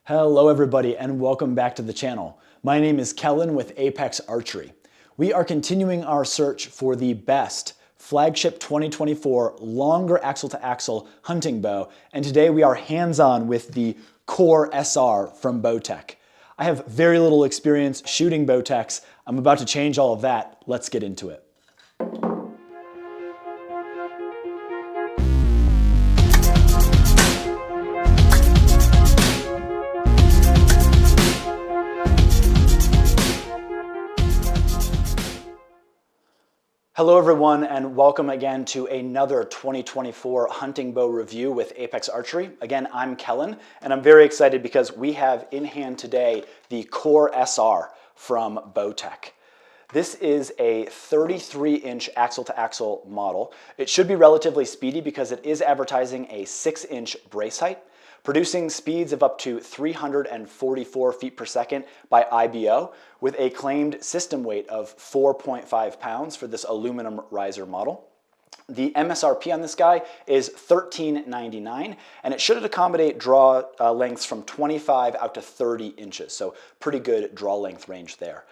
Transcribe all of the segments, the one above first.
Hello everybody and welcome back to the channel. My name is Kellen with Apex Archery. We are continuing our search for the best flagship 2024 longer axle-to-axle hunting bow, and today we are hands-on with the CORE SR from Bowtech. I have very little experience shooting Bowtechs. I'm about to change all of that. Let's get into it. Hello everyone and welcome again to another 2024 hunting bow review with Apex Archery. Again, I'm Kellen and I'm very excited because we have in hand today the CORE SR from Bowtech. This is a 33-inch axle-to-axle model. It should be relatively speedy because it is advertising a 6-inch brace height, producing speeds of up to 344 feet per second by IBO with a claimed system weight of 4.5 pounds for this aluminum riser model. The MSRP on this guy is $13.99 and it should accommodate draw lengths from 25 out to 30 inches, so pretty good draw length range there.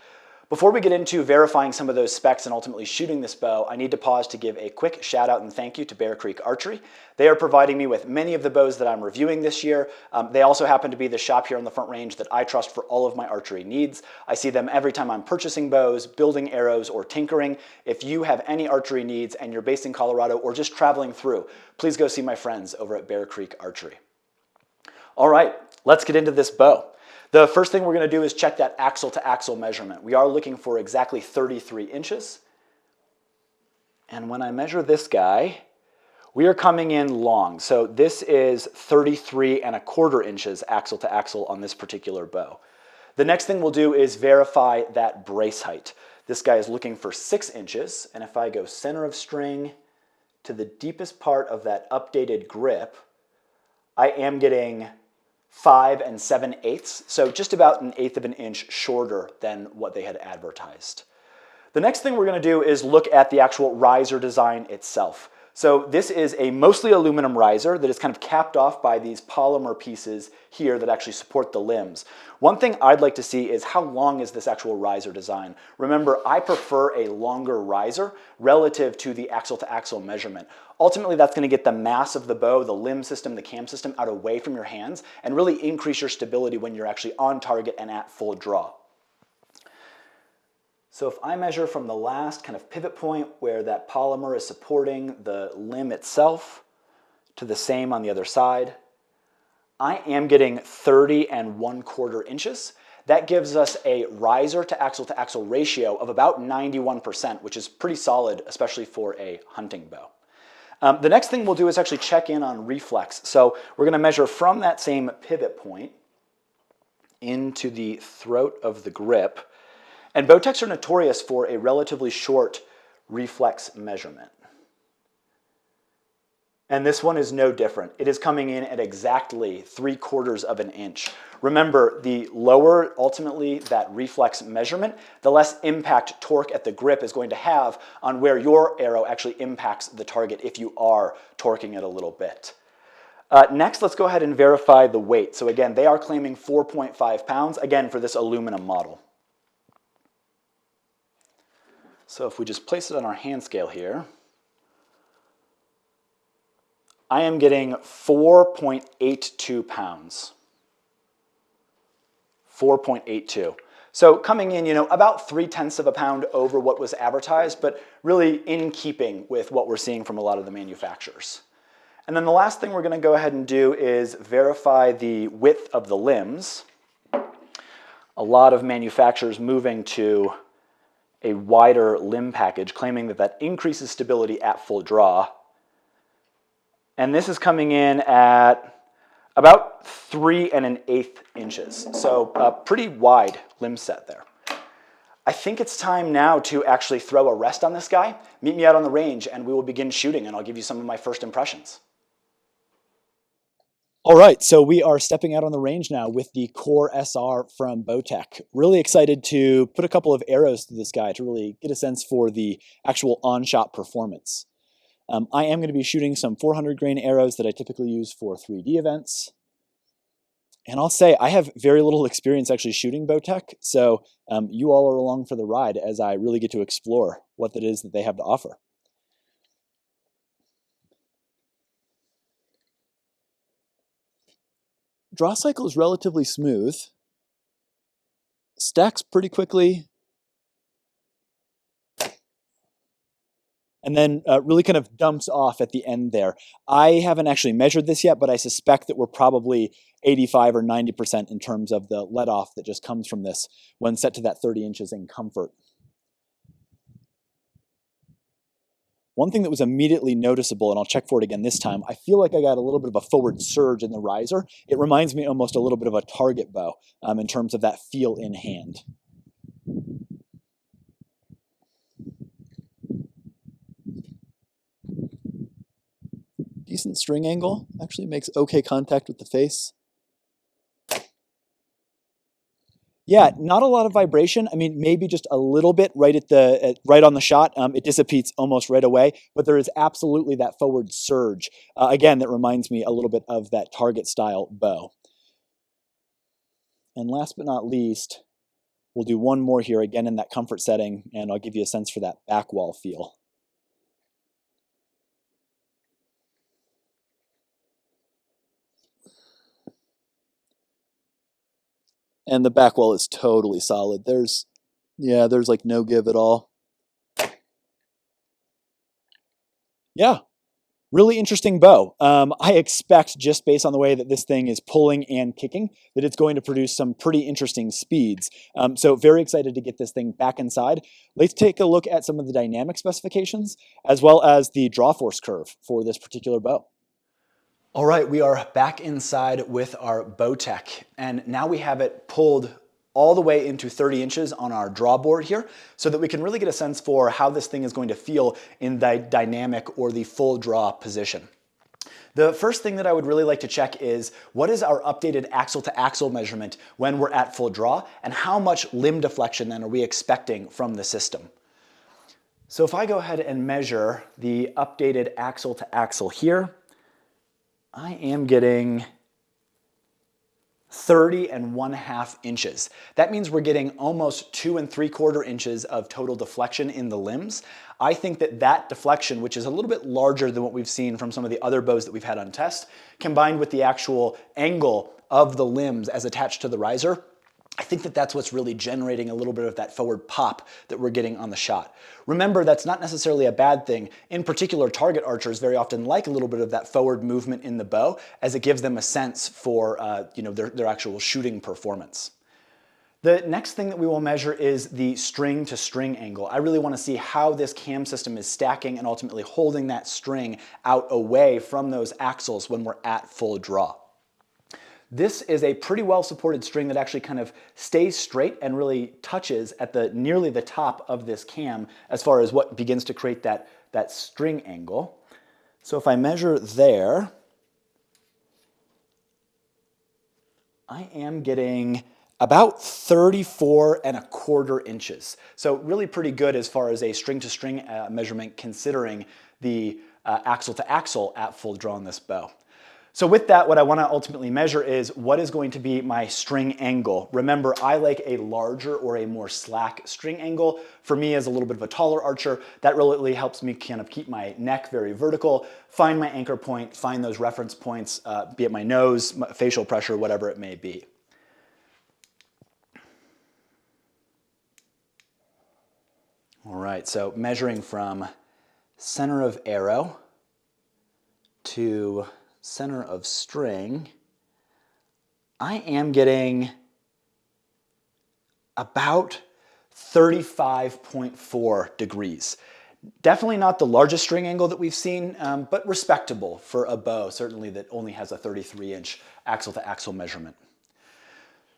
Before we get into verifying some of those specs and ultimately shooting this bow, I need to pause to give a quick shout out and thank you to Bear Creek Archery. They are providing me with many of the bows that I'm reviewing this year. They also happen to be the shop here on the Front Range that I trust for all of my archery needs. I see them every time I'm purchasing bows, building arrows, or tinkering. If you have any archery needs and you're based in Colorado or just traveling through, please go see my friends over at Bear Creek Archery. All right, let's get into this bow. The first thing we're going to do is check that axle-to-axle measurement. We are looking for exactly 33 inches. And when I measure this guy, we are coming in long. So this is 33.25 inches axle-to-axle on this particular bow. The next thing we'll do is verify that brace height. This guy is looking for 6 inches. And if I go center of string to the deepest part of that updated grip, I am getting 5 7/8, so just about 1/8 of an inch shorter than what they had advertised. The next thing we're going to do is look at the actual riser design itself. So this is a mostly aluminum riser that is kind of capped off by these polymer pieces here that actually support the limbs. One thing I'd like to see is how long is this actual riser design. Remember, I prefer a longer riser relative to the axle-to-axle measurement. Ultimately, that's going to get the mass of the bow, the limb system, the cam system out away from your hands and really increase your stability when you're actually on target and at full draw. So if I measure from the last kind of pivot point where that polymer is supporting the limb itself to the same on the other side, I am getting 30.25 inches. That gives us a riser to axle ratio of about 91%, which is pretty solid, especially for a hunting bow. The next thing we'll do is actually check in on reflex. So we're going to measure from that same pivot point into the throat of the grip. And Bowtechs are notorious for a relatively short reflex measurement. And this one is no different. It is coming in at exactly 3/4 of an inch. Remember, the lower ultimately that reflex measurement, the less impact torque at the grip is going to have on where your arrow actually impacts the target if you are torquing it a little bit. Next, let's go ahead and verify the weight. So again, they are claiming 4.5 pounds, again, for this aluminum model. So if we just place it on our hand scale here, I am getting 4.82 pounds. 4.82. So coming in, about 3/10 of a pound over what was advertised, but really in keeping with what we're seeing from a lot of the manufacturers. And then the last thing we're going to go ahead and do is verify the width of the limbs. A lot of manufacturers moving to a wider limb package, claiming that that increases stability at full draw. And this is coming in at about 3 1/8 inches. So a pretty wide limb set there. I think it's time now to actually throw a rest on this guy. Meet me out on the range and we will begin shooting and I'll give you some of my first impressions. All right, so we are stepping out on the range now with the CORE SR from Bowtech. Really excited to put a couple of arrows to this guy to really get a sense for the actual on-shot performance. I am going to be shooting some 400 grain arrows that I typically use for 3D events. And I'll say I have very little experience actually shooting Bowtech, so you all are along for the ride as I really get to explore what it is that they have to offer. Draw cycle is relatively smooth, stacks pretty quickly, and then really kind of dumps off at the end there. I haven't actually measured this yet, but I suspect that we're probably 85 or 90% in terms of the let off that just comes from this when set to that 30 inches in comfort. One thing that was immediately noticeable, and I'll check for it again this time, I feel like I got a little bit of a forward surge in the riser. It reminds me almost a little bit of a target bow in terms of that feel in hand. Decent string angle, actually makes okay contact with the face. Yeah, not a lot of vibration. I mean, maybe just a little bit right right on the shot. It dissipates almost right away, but there is absolutely that forward surge. Again, that reminds me a little bit of that target style bow. And last but not least, we'll do one more here, again in that comfort setting, and I'll give you a sense for that back wall feel. And the back wall is totally solid. There's like no give at all. Yeah, really interesting bow. I expect, just based on the way that this thing is pulling and kicking, that it's going to produce some pretty interesting speeds. So very excited to get this thing back inside. Let's take a look at some of the dynamic specifications, as well as the draw force curve for this particular bow. All right, we are back inside with our Bowtech, and now we have it pulled all the way into 30 inches on our draw board here, so that we can really get a sense for how this thing is going to feel in the dynamic or the full draw position. The first thing that I would really like to check is what is our updated axle to axle measurement when we're at full draw, and how much limb deflection then are we expecting from the system. So if I go ahead and measure the updated axle to axle here, I am getting 30 1/2 inches. That means we're getting almost 2 3/4 inches of total deflection in the limbs. I think that that deflection, which is a little bit larger than what we've seen from some of the other bows that we've had on test, combined with the actual angle of the limbs as attached to the riser, I think that that's what's really generating a little bit of that forward pop that we're getting on the shot. Remember, that's not necessarily a bad thing. In particular, target archers very often like a little bit of that forward movement in the bow, as it gives them a sense for their actual shooting performance. The next thing that we will measure is the string to string angle. I really want to see how this cam system is stacking and ultimately holding that string out away from those axles when we're at full draw. This is a pretty well supported string that actually kind of stays straight and really touches at nearly the top of this cam as far as what begins to create that string angle. So if I measure there, I am getting about 34 1/4 inches. So really pretty good as far as a string to string measurement, considering the axle to axle at full draw on this bow. So with that, what I want to ultimately measure is what is going to be my string angle. Remember, I like a larger or a more slack string angle. For me, as a little bit of a taller archer, that really helps me kind of keep my neck very vertical, find my anchor point, find those reference points, be it my nose, facial pressure, whatever it may be. All right, so measuring from center of arrow to center of string, I am getting about 35.4 degrees. Definitely not the largest string angle that we've seen, but respectable for a bow, certainly that only has a 33-inch axle to axle measurement.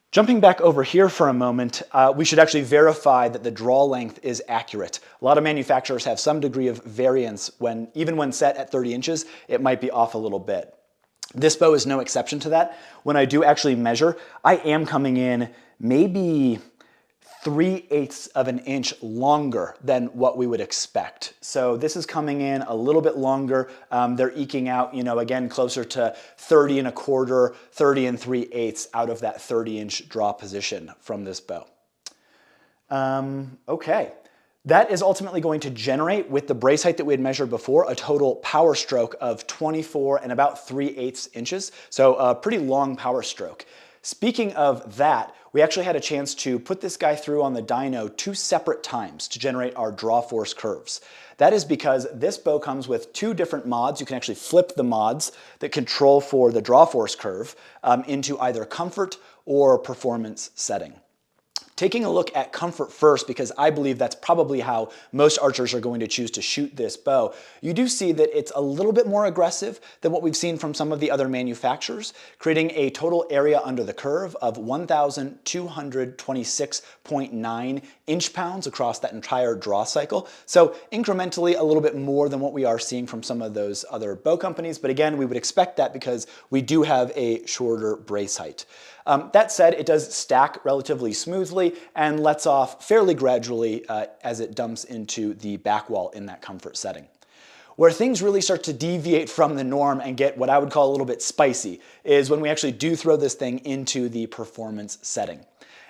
Jumping back over here for a moment, we should actually verify that the draw length is accurate. A lot of manufacturers have some degree of variance even when set at 30 inches, it might be off a little bit. This bow is no exception to that. When I do actually measure, I am coming in maybe 3/8 of an inch longer than what we would expect. So this is coming in a little bit longer. They're eking out, again, closer to 30 1/4, 30 3/8 out of that 30-inch draw position from this bow. Okay. That is ultimately going to generate, with the brace height that we had measured before, a total power stroke of 24 and about 3/8 inches. So a pretty long power stroke. Speaking of that, we actually had a chance to put this guy through on the dyno 2 separate times to generate our draw force curves. That is because this bow comes with 2 different mods. You can actually flip the mods that control for the draw force curve into either comfort or performance setting. Taking a look at comfort first, because I believe that's probably how most archers are going to choose to shoot this bow, you do see that it's a little bit more aggressive than what we've seen from some of the other manufacturers, creating a total area under the curve of 1,226.9 inch-pounds across that entire draw cycle. So incrementally a little bit more than what we are seeing from some of those other bow companies, but again, we would expect that because we do have a shorter brace height. That said, it does stack relatively smoothly and lets off fairly gradually as it dumps into the back wall in that comfort setting. Where things really start to deviate from the norm and get what I would call a little bit spicy is when we actually do throw this thing into the performance setting.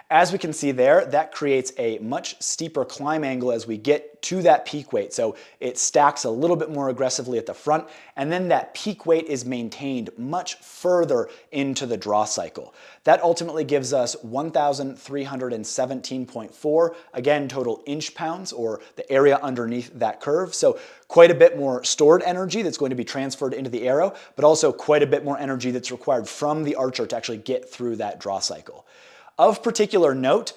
As we can see there, that creates a much steeper climb angle as we get to that peak weight. So it stacks a little bit more aggressively at the front, and then that peak weight is maintained much further into the draw cycle. That ultimately gives us 1,317.4, again, total inch-pounds, or the area underneath that curve. So quite a bit more stored energy that's going to be transferred into the arrow, but also quite a bit more energy that's required from the archer to actually get through that draw cycle. Of particular note,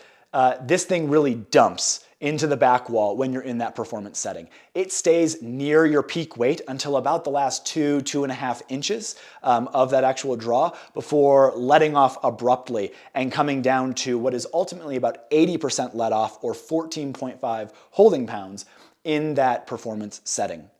this thing really dumps into the back wall when you're in that performance setting. It stays near your peak weight until about the last 2.5 inches of that actual draw before letting off abruptly and coming down to what is ultimately about 80% let off, or 14.5 holding pounds in that performance setting.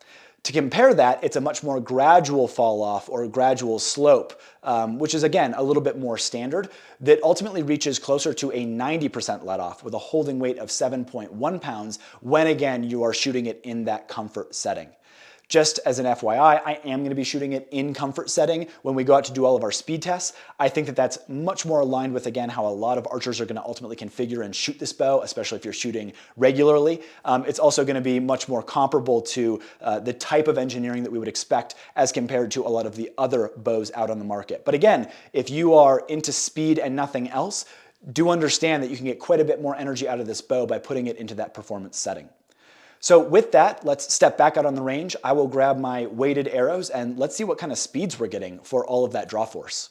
To compare that, it's a much more gradual fall off or gradual slope, which is again a little bit more standard, that ultimately reaches closer to a 90% let off with a holding weight of 7.1 pounds when again you are shooting it in that comfort setting. Just as an FYI, I am going to be shooting it in comfort setting when we go out to do all of our speed tests. I think that that's much more aligned with, again, how a lot of archers are going to ultimately configure and shoot this bow, especially if you're shooting regularly. It's also going to be much more comparable to the type of engineering that we would expect as compared to a lot of the other bows out on the market. But again, if you are into speed and nothing else, do understand that you can get quite a bit more energy out of this bow by putting it into that performance setting. So with that, let's step back out on the range. I will grab my weighted arrows and let's see what kind of speeds we're getting for all of that draw force.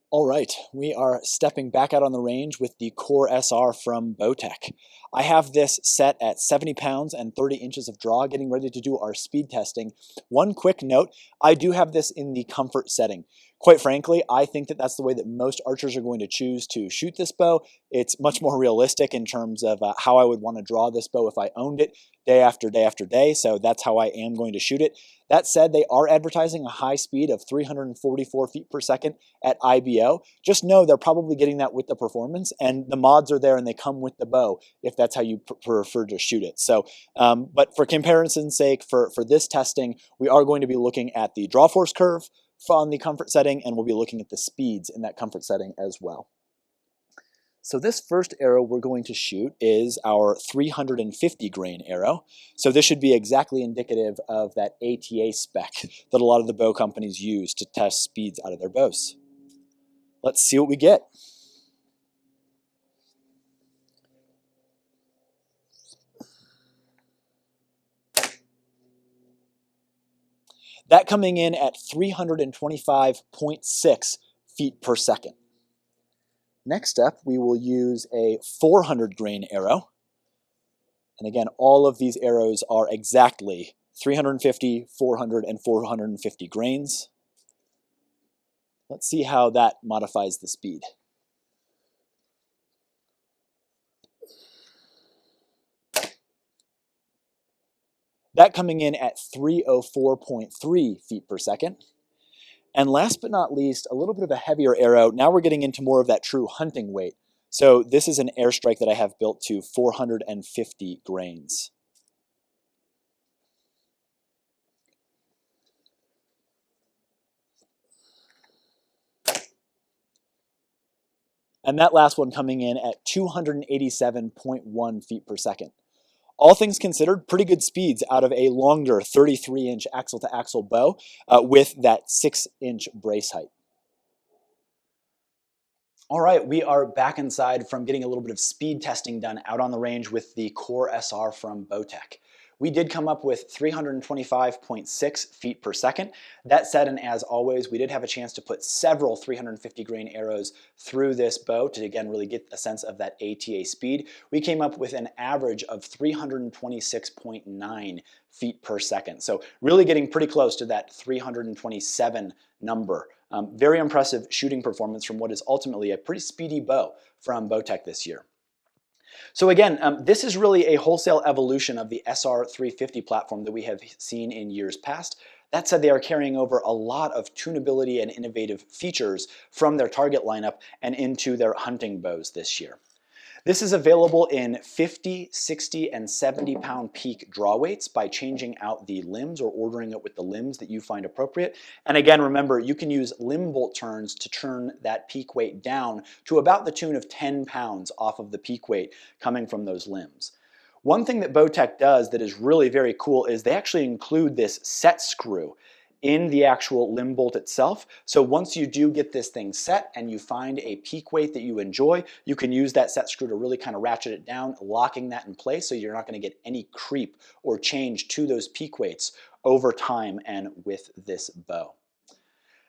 All right, we are stepping back out on the range with the CORE SR from Bowtech. I have this set at 70 pounds and 30 inches of draw, getting ready to do our speed testing. One quick note, I do have this in the comfort setting. Quite frankly, I think that that's the way that most archers are going to choose to shoot this bow. It's much more realistic in terms of how I would want to draw this bow if I owned it day after day after day, so that's how I am going to shoot it. That said, they are advertising a high speed of 344 feet per second at IBO. Just know they're probably getting that with the performance, and the mods are there and they come with the bow if that's how you prefer to shoot it. So, but for comparison's sake, for this testing, we are going to be looking at the draw force curve on the comfort setting, and we'll be looking at the speeds in that comfort setting as well. So this first arrow we're going to shoot is our 350 grain arrow. So this should be exactly indicative of that ATA spec that a lot of the bow companies use to test speeds out of their bows. Let's see what we get. That coming in at 325.6 feet per second. Next up, we will use a 400 grain arrow. And again, all of these arrows are exactly 350, 400, and 450 grains. Let's see how that modifies the speed. That coming in at 304.3 feet per second. And last but not least, a little bit of a heavier arrow. Now we're getting into more of that true hunting weight. So this is an airstrike that I have built to 450 grains. And that last one coming in at 287.1 feet per second. All things considered, pretty good speeds out of a longer 33-inch axle-to-axle bow with that 6-inch brace height. All right, we are back inside from getting a little bit of speed testing done out on the range with the CORE SR from Bowtech. We did come up with 325.6 feet per second. That said, and as always, we did have a chance to put several 350 grain arrows through this bow to, again, really get a sense of that ATA speed. We came up with an average of 326.9 feet per second. So really getting pretty close to that 327 number. Very impressive shooting performance from what is ultimately a pretty speedy bow from Bowtech this year. So again, this is really a wholesale evolution of the SR350 platform that we have seen in years past. That said, they are carrying over a lot of tunability and innovative features from their target lineup and into their hunting bows this year. This is available in 50, 60, and 70-pound peak draw weights by changing out the limbs or ordering it with the limbs that you find appropriate. And again, remember, you can use limb bolt turns to turn that peak weight down to about the tune of 10 pounds off of the peak weight coming from those limbs. One thing that Bowtech does that is really very cool is they actually include this set screw in the actual limb bolt itself. So once you do get this thing set and you find a peak weight that you enjoy, you can use that set screw to really kind of ratchet it down, locking that in place so you're not going to get any creep or change to those peak weights over time and with this bow.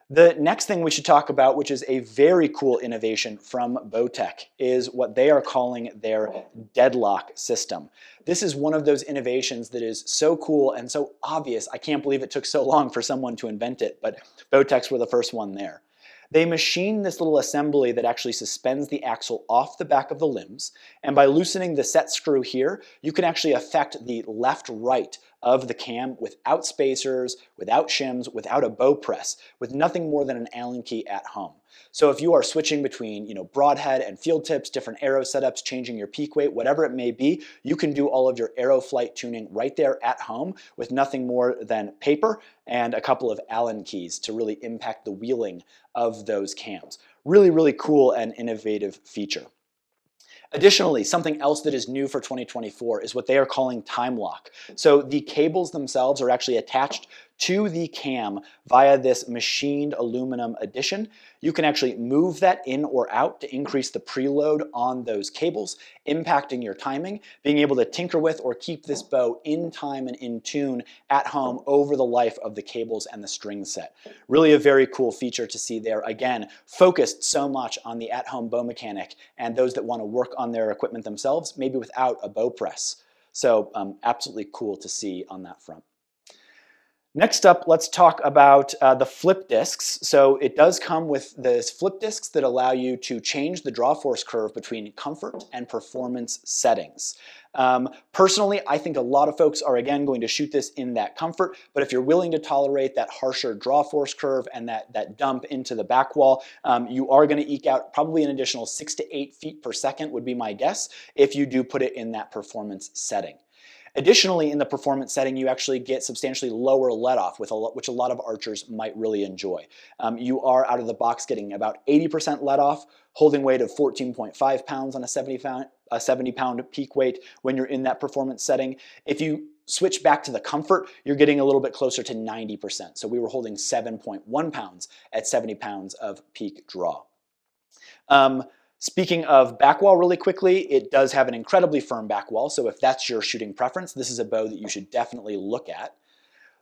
The next thing we should talk about, which is a very cool innovation from Bowtech, is what they are calling their deadlock system. This is one of those innovations that is so cool and so obvious. I can't believe it took so long for someone to invent it, but Bowtechs were the first one there. They machine this little assembly that actually suspends the axle off the back of the limbs, and by loosening the set screw here, you can actually affect the left-right of the cam without spacers, without shims, without a bow press, with nothing more than an Allen key at home. So if you are switching between, broadhead and field tips, different arrow setups, changing your peak weight, whatever it may be, you can do all of your arrow flight tuning right there at home with nothing more than paper and a couple of Allen keys to really impact the wheeling of those cams. Really, really cool and innovative feature. Additionally, something else that is new for 2024 is what they are calling time lock. So the cables themselves are actually attached to the cam via this machined aluminum addition. You can actually move that in or out to increase the preload on those cables, impacting your timing, being able to tinker with or keep this bow in time and in tune at home over the life of the cables and the string set. Really a very cool feature to see there. Again, focused so much on the at-home bow mechanic and those that want to work on their equipment themselves, maybe without a bow press. So absolutely cool to see on that front. Next up, let's talk about the flip discs. So it does come with these flip discs that allow you to change the draw force curve between comfort and performance settings. Personally, I think a lot of folks are, again, going to shoot this in that comfort, but if you're willing to tolerate that harsher draw force curve and that dump into the back wall, you are going to eke out probably an additional 6 to 8 feet per second would be my guess if you do put it in that performance setting. Additionally, in the performance setting, you actually get substantially lower let-off, which a lot of archers might really enjoy. You are out of the box getting about 80% let-off, holding weight of 14.5 pounds on a 70-pound peak weight when you're in that performance setting. If you switch back to the comfort, you're getting a little bit closer to 90%. So we were holding 7.1 pounds at 70 pounds of peak draw. Speaking of back wall really quickly, it does have an incredibly firm back wall, so if that's your shooting preference, this is a bow that you should definitely look at.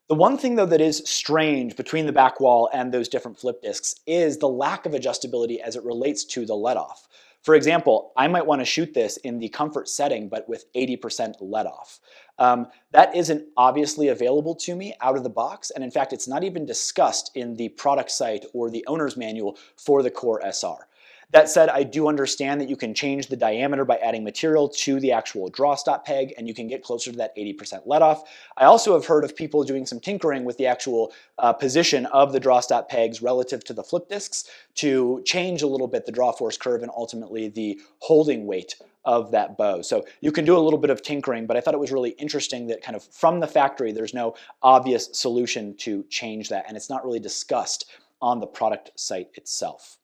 The one thing though that is strange between the back wall and those different flip discs is the lack of adjustability as it relates to the let-off. For example, I might want to shoot this in the comfort setting but with 80% let-off. That isn't obviously available to me out of the box, and in fact it's not even discussed in the product site or the owner's manual for the CORE SR. That said, I do understand that you can change the diameter by adding material to the actual draw stop peg, and you can get closer to that 80% let off. I also have heard of people doing some tinkering with the actual position of the draw stop pegs relative to the flip discs to change a little bit the draw force curve and ultimately the holding weight of that bow. So you can do a little bit of tinkering, but I thought it was really interesting that kind of from the factory, there's no obvious solution to change that, and it's not really discussed on the product site itself.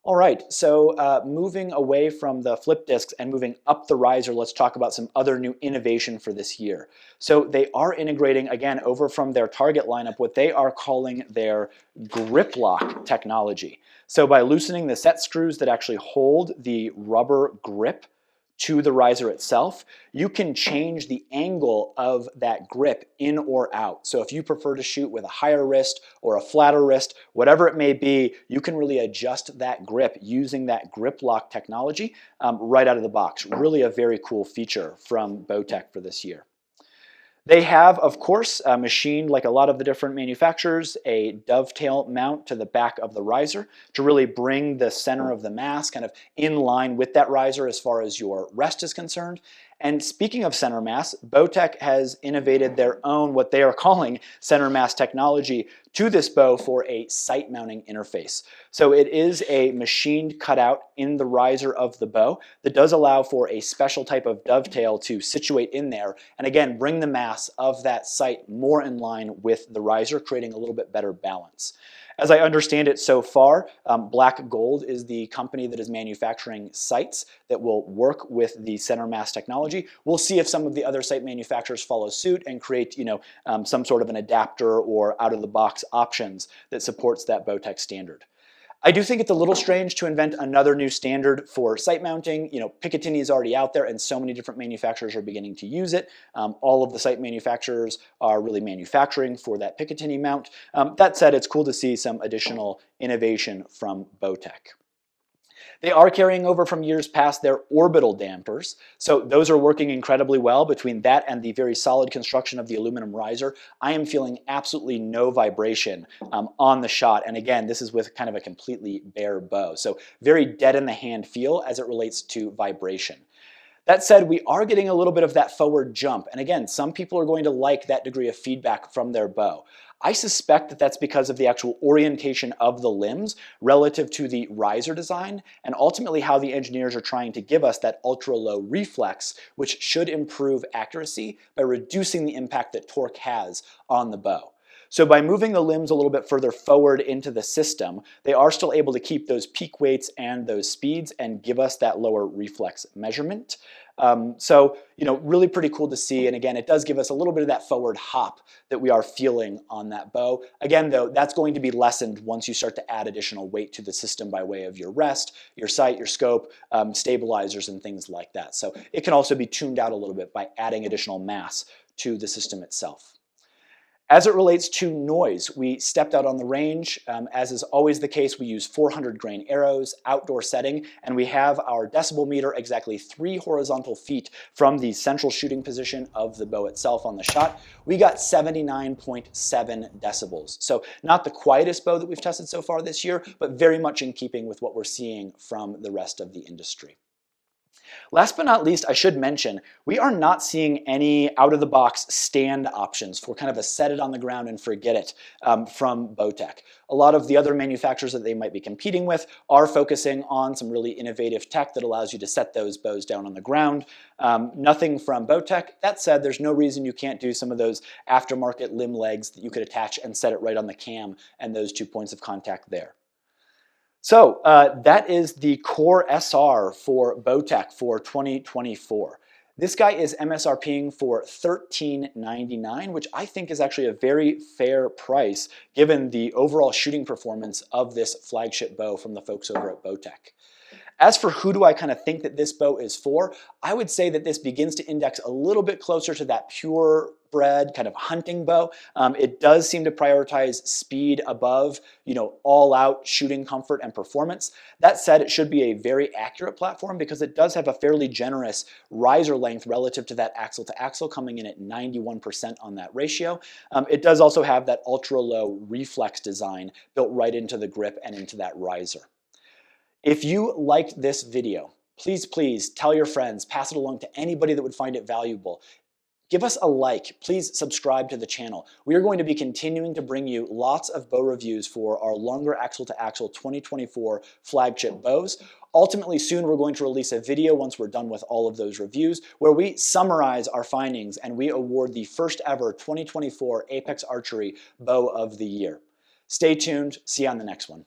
All right, so moving away from the flip discs and moving up the riser, let's talk about some other new innovation for this year. So they are integrating, again, over from their target lineup, what they are calling their grip lock technology. So by loosening the set screws that actually hold the rubber grip to the riser itself, you can change the angle of that grip in or out. So if you prefer to shoot with a higher wrist or a flatter wrist, whatever it may be, you can really adjust that grip using that grip lock technology right out of the box. Really a very cool feature from Bowtech for this year. They have, of course, machined, like a lot of the different manufacturers, a dovetail mount to the back of the riser to really bring the center of the mass kind of in line with that riser as far as your rest is concerned. And speaking of center mass, Bowtech has innovated their own, what they are calling center mass technology to this bow for a sight mounting interface. So it is a machined cutout in the riser of the bow that does allow for a special type of dovetail to situate in there and again bring the mass of that sight more in line with the riser, creating a little bit better balance. As I understand it so far, Black Gold is the company that is manufacturing sights that will work with the center mass technology. We'll see if some of the other sight manufacturers follow suit and create, some sort of an adapter or out-of-the-box options that supports that Bowtech standard. I do think it's a little strange to invent another new standard for sight mounting. Picatinny is already out there and so many different manufacturers are beginning to use it. All of the sight manufacturers are really manufacturing for that Picatinny mount. That said, it's cool to see some additional innovation from Bowtech. They are carrying over from years past their orbital dampers, so those are working incredibly well. Between that and the very solid construction of the aluminum riser, I am feeling absolutely no vibration on the shot, and again, this is with kind of a completely bare bow, so very dead in the hand feel as it relates to vibration. That said, we are getting a little bit of that forward jump, and again, some people are going to like that degree of feedback from their bow. I suspect that that's because of the actual orientation of the limbs relative to the riser design and ultimately how the engineers are trying to give us that ultra-low reflex, which should improve accuracy by reducing the impact that torque has on the bow. So by moving the limbs a little bit further forward into the system, they are still able to keep those peak weights and those speeds and give us that lower reflex measurement. Really pretty cool to see. And again, it does give us a little bit of that forward hop that we are feeling on that bow. Again, though, that's going to be lessened once you start to add additional weight to the system by way of your rest, your sight, your scope, stabilizers, and things like that. So it can also be tuned out a little bit by adding additional mass to the system itself. As it relates to noise, we stepped out on the range. As is always the case, we use 400 grain arrows, outdoor setting, and we have our decibel meter exactly 3 horizontal feet from the central shooting position of the bow itself on the shot. We got 79.7 decibels. So not the quietest bow that we've tested so far this year, but very much in keeping with what we're seeing from the rest of the industry. Last but not least, I should mention, we are not seeing any out-of-the-box stand options for kind of a set it on the ground and forget it from Bowtech. A lot of the other manufacturers that they might be competing with are focusing on some really innovative tech that allows you to set those bows down on the ground. Nothing from Bowtech. That said, there's no reason you can't do some of those aftermarket limb legs that you could attach and set it right on the cam and those 2 points of contact there. So that is the Core SR for Bowtech for 2024. This guy is MSRPing for $13.99, which I think is actually a very fair price given the overall shooting performance of this flagship bow from the folks over at Bowtech. As for who do I kind of think that this bow is for, I would say that this begins to index a little bit closer to that purebred kind of hunting bow. It does seem to prioritize speed above, all-out shooting comfort and performance. That said, it should be a very accurate platform because it does have a fairly generous riser length relative to that axle to axle, coming in at 91% on that ratio. It does also have that ultra-low reflex design built right into the grip and into that riser. If you liked this video, please tell your friends, pass it along to anybody that would find it valuable. Give us a like. Please subscribe to the channel. We are going to be continuing to bring you lots of bow reviews for our longer axle-to-axle 2024 flagship bows. Ultimately, soon we're going to release a video once we're done with all of those reviews where we summarize our findings and we award the first ever 2024 Apex Archery Bow of the Year. Stay tuned. See you on the next one.